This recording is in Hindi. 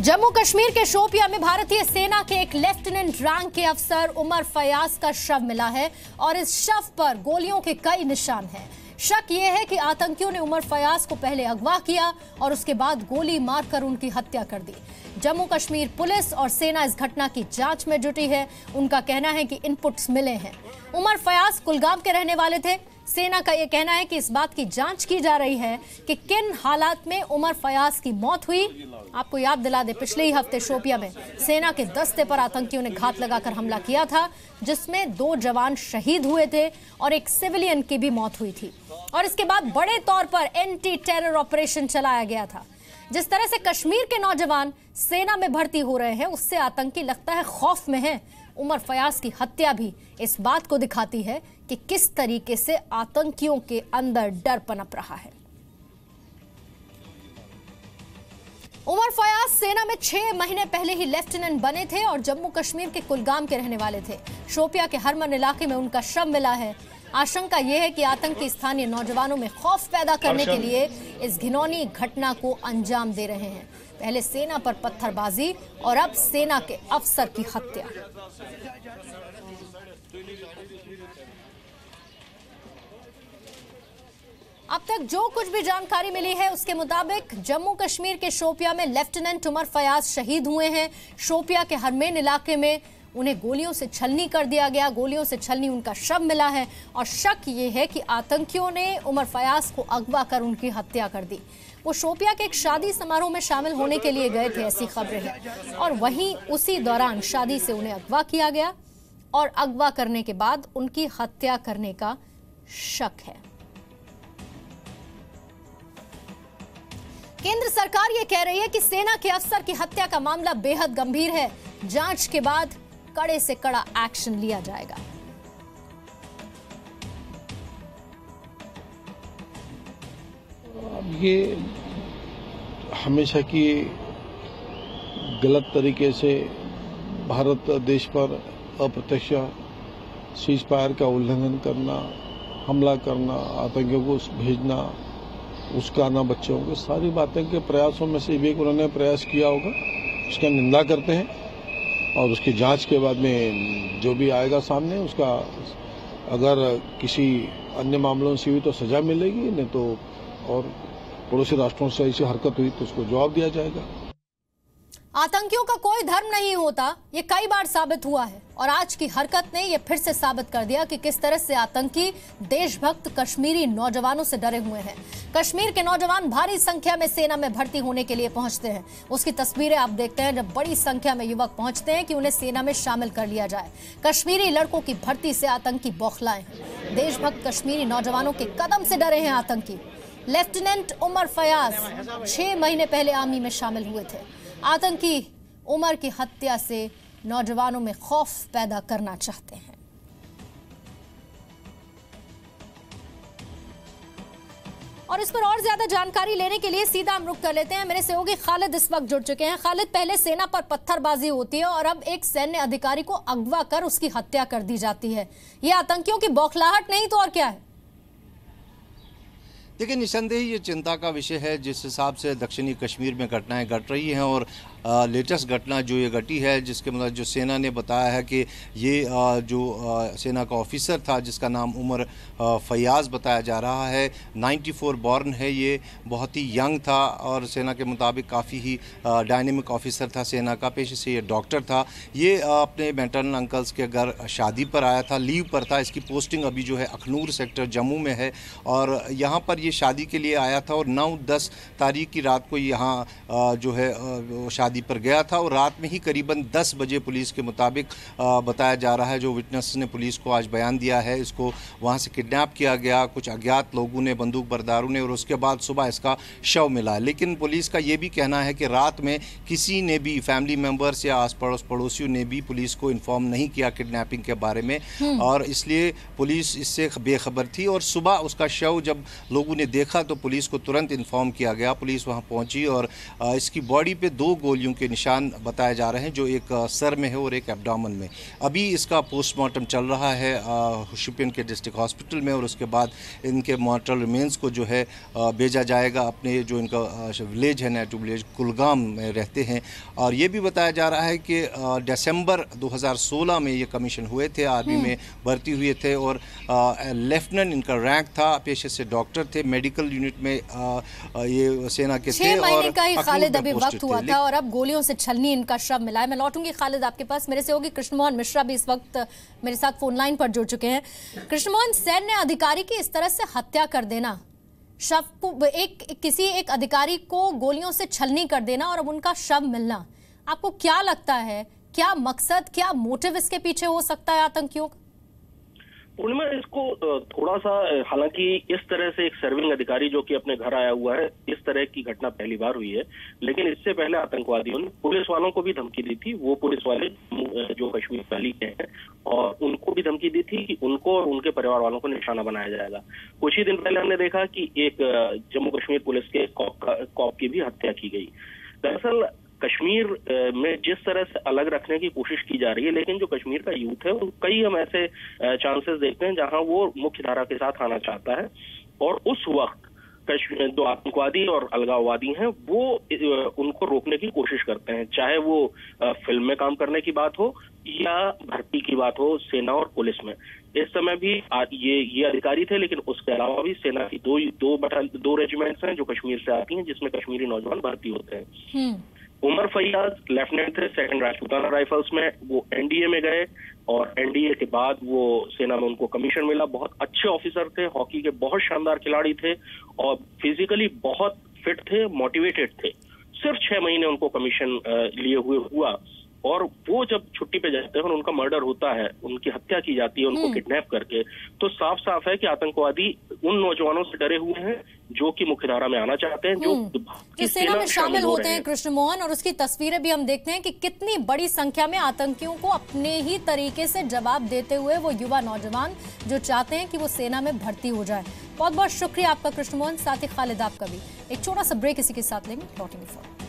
जम्मू कश्मीर के शोपिया में भारतीय सेना के एक लेफ्टिनेंट रैंक के अफसर उमर फयाज का शव मिला है और इस शव पर गोलियों के कई निशान हैं। शक यह है कि आतंकियों ने उमर फयाज को पहले अगवा किया और उसके बाद गोली मारकर उनकी हत्या कर दी। जम्मू कश्मीर पुलिस और सेना इस घटना की जांच में जुटी है। उनका कहना है कि इनपुट्स मिले हैं। उमर फयाज कुलगाम के रहने वाले थे। सेना का यह कहना है कि इस बात की जांच की जा रही है कि किन हालात में उमर फयाज की मौत हुई। आपको याद दिला दे, पिछले ही हफ्ते शोपिया में सेना के दस्ते पर आतंकियों ने घात लगाकर हमला किया था, जिसमें 2 जवान शहीद हुए थे और एक सिविलियन की भी मौत हुई थी। और इसके बाद बड़े तौर पर एंटी टेरर ऑपरेशन चलाया गया था। जिस तरह से कश्मीर के नौजवान सेना में भर्ती हो रहे हैं, उससे आतंकी लगता है खौफ में है। उमर फयाज की हत्या भी इस बात को दिखाती है कि किस तरीके से आतंकियों के अंदर डर पनप रहा है। उमर फयाज सेना में 6 महीने पहले ही लेफ्टिनेंट बने थे और जम्मू कश्मीर के कुलगाम के रहने वाले थे। शोपिया के हरमन इलाके में उनका शव मिला है। आशंका यह है कि आतंकी स्थानीय नौजवानों में खौफ पैदा करने के लिए इस घिनौनी घटना को अंजाम दे रहे हैं। पहले सेना पर पत्थरबाजी और अब सेना के अफसर की हत्या। अब तक जो कुछ भी जानकारी मिली है उसके मुताबिक जम्मू कश्मीर के शोपिया में लेफ्टिनेंट उमर फयाज शहीद हुए हैं। शोपिया के हरमेन इलाके में उन्हें गोलियों से छलनी कर दिया गया। गोलियों से छलनी उनका शव मिला है और शक ये है कि आतंकियों ने उमर फयाज को अगवा कर उनकी हत्या कर दी। वो शोपिया के एक शादी समारोह में शामिल होने के लिए गए थे, ऐसी खबरें हैं। और वहीं उसी दौरान शादी से उन्हें अगवा किया गया और अगवा करने के बाद उनकी हत्या करने का शक है। केंद्र सरकार ये कह रही है कि सेना के अफसर की हत्या का मामला बेहद गंभीर है। जांच के बाद कड़े से कड़ा एक्शन लिया जाएगा। अब ये हमेशा की गलत तरीके से भारत देश पर अप्रत्यक्ष सीज फायर का उल्लंघन करना, हमला करना, आतंकियों को भेजना, उसका आना बच्चों को, सारी बातें के प्रयासों में से भी उन्होंने प्रयास किया होगा। उसका निंदा करते हैं और उसकी जांच के बाद में जो भी आएगा सामने, उसका अगर किसी अन्य मामलों से हुई तो सजा मिलेगी, नहीं तो और पड़ोसी राष्ट्रों से ऐसी हरकत हुई तो उसको जवाब दिया जाएगा। आतंकियों का कोई धर्म नहीं होता, ये कई बार साबित हुआ है और आज की हरकत ने ये फिर से साबित कर दिया कि किस तरह से आतंकी देशभक्त कश्मीरी नौजवानों से डरे हुए हैं। कश्मीर के नौजवान भारी संख्या में सेना में भर्ती होने के लिए पहुंचते हैं। उसकी तस्वीरें आप देखते हैं जब बड़ी संख्या में युवक पहुंचते हैं कि उन्हें सेना में शामिल कर लिया जाए। कश्मीरी लड़कों की भर्ती से आतंकी बौखलाए हैं। देशभक्त कश्मीरी नौजवानों के कदम से डरे हैं आतंकी। लेफ्टिनेंट उमर फयाज 6 महीने पहले आर्मी में शामिल हुए थे। आतंकी उमर की हत्या से नौजवानों में खौफ पैदा करना चाहते हैं। और इस पर और ज्यादा जानकारी लेने के लिए सीधा हम रुख कर लेते हैं। मेरे सहयोगी खालिद इस वक्त जुड़ चुके हैं। खालिद, पहले सेना पर पत्थरबाजी होती है और अब एक सैन्य अधिकारी को अगवा कर उसकी हत्या कर दी जाती है। ये आतंकियों की बौखलाहट नहीं तो और क्या है? देखिए, निसंदेह ये चिंता का विषय है जिस हिसाब से दक्षिणी कश्मीर में घटनाएं घट रही हैं और लेटेस्ट घटना जो ये घटी है, जिसके मतलब जो सेना ने बताया है कि ये जो सेना का ऑफिसर था जिसका नाम उमर फयाज बताया जा रहा है, 94 बॉर्न है, ये बहुत ही यंग था और सेना के मुताबिक काफ़ी ही डायनेमिक ऑफिसर था सेना का। पेशे से ये डॉक्टर था। ये अपने मैटरनल अंकल्स के घर शादी पर आया था, लीव पर था। इसकी पोस्टिंग अभी जो है अखनूर सेक्टर जम्मू में है और यहाँ पर ये शादी के लिए आया था और 9-10 तारीख की रात को यहाँ जो है शादी पर गया था और रात में ही करीबन 10 बजे पुलिस के मुताबिक बताया जा रहा है, जो विटनेस ने पुलिस को आज बयान दिया है, इसको वहाँ से किडनैप किया गया कुछ अज्ञात लोगों ने, बंदूक बरदारों ने, और उसके बाद सुबह इसका शव मिला। लेकिन पुलिस का ये भी कहना है कि रात में किसी ने भी, फैमिली मेम्बर्स या आस पड़ोस पड़ोसियों ने भी पुलिस को इन्फॉर्म नहीं किया किडनैपिंग के बारे में और इसलिए पुलिस इससे बेखबर थी। और सुबह उसका शव जब लोगों ने देखा तो पुलिस को तुरंत इन्फॉर्म किया गया। पुलिस वहाँ पहुँची और इसकी बॉडी पे 2 गोली गोलियों के निशान बताए जा रहे हैं, जो एक सर में है और एक एब्डोमेन में। अभी इसका पोस्टमार्टम चल रहा है शोपियान के डिस्ट्रिक्ट हॉस्पिटल में, और उसके बाद इनके मॉर्टल रिमेंस को जो है भेजा जाएगा अपने जो इनका विलेज है, नेटिव विलेज कुलगाम में रहते हैं। और ये भी बताया जा रहा है कि दिसंबर 2016 में ये कमीशन हुए थे, आर्मी में भर्ती हुए थे, और लेफ्टिनेंट इनका रैंक था, पेशे से डॉक्टर थे, मेडिकल यूनिट में ये सेना के थे। 6 महीने का ही खालिद अभी वक्त हुआ था और अब गोलियों से छलनी इनका शव मिला है। मैं लौटूंगी खालिद आपके पास, मेरे से होगी कृष्णमोहन मिश्रा भी इस वक्त मेरे साथ फोन लाइन पर जुड़ चुके हैं। कृष्णमोहन, सैन्य अधिकारी की इस तरह से हत्या कर देना, शव को किसी एक अधिकारी को गोलियों से छलनी कर देना और अब उनका शव मिलना, आपको क्या लगता है, क्या मकसद, क्या मोटिव इसके पीछे हो सकता है आतंकियों का? पूर्णिमा, इसको थोड़ा सा, हालांकि इस तरह से एक सर्विंग अधिकारी जो कि अपने घर आया हुआ है, इस तरह की घटना पहली बार हुई है। लेकिन इससे पहले आतंकवादियों ने पुलिस वालों को भी धमकी दी थी। वो पुलिस वाले जो कश्मीर वैली के हैं, और उनको भी धमकी दी थी कि उनको और उनके परिवार वालों को निशाना बनाया जाएगा। कुछ ही दिन पहले हमने देखा कि एक जम्मू कश्मीर पुलिस के कॉप की भी हत्या की गई। दरअसल कश्मीर में जिस तरह से अलग रखने की कोशिश की जा रही है, लेकिन जो कश्मीर का यूथ है, कई हम ऐसे चांसेस देखते हैं जहां वो मुख्य धारा के साथ आना चाहता है, और उस वक्त जो आतंकवादी और अलगाववादी हैं वो उनको रोकने की कोशिश करते हैं, चाहे वो फिल्म में काम करने की बात हो या भर्ती की बात हो सेना और पुलिस में। इस समय भी ये अधिकारी थे, लेकिन उसके अलावा भी सेना की दो रेजिमेंट्स हैं जो कश्मीर से आती हैं, जिसमें कश्मीरी नौजवान भर्ती होते हैं। उमर फैयाज लेफ्टिनेंट थे 2nd राजपूताना राइफल्स में, वो एनडीए में गए और एनडीए के बाद वो सेना में उनको कमीशन मिला। बहुत अच्छे ऑफिसर थे, हॉकी के बहुत शानदार खिलाड़ी थे और फिजिकली बहुत फिट थे, मोटिवेटेड थे। सिर्फ 6 महीने उनको कमीशन लिए हुए हुआ, और वो जब छुट्टी पे जाते हैं और उनका मर्डर होता है, उनकी हत्या की जाती है उनको किडनैप करके, तो साफ साफ है कि आतंकवादी उन नौजवानों से डरे हुए हैं जो कि मुख्यधारा में आना चाहते हैं, जो सेना में शामिल होते हैं। कृष्णमोहन, और उसकी तस्वीरें भी हम देखते हैं कि कितनी बड़ी संख्या में आतंकियों को अपने ही तरीके से जवाब देते हुए वो युवा नौजवान जो चाहते हैं कि वो सेना में भर्ती हो जाए। बहुत बहुत शुक्रिया आपका कृष्णमोहन, साथ ही खालिद आपका भी। एक छोटा सा ब्रेक इसी के साथ लेंगे, लौटेंगे।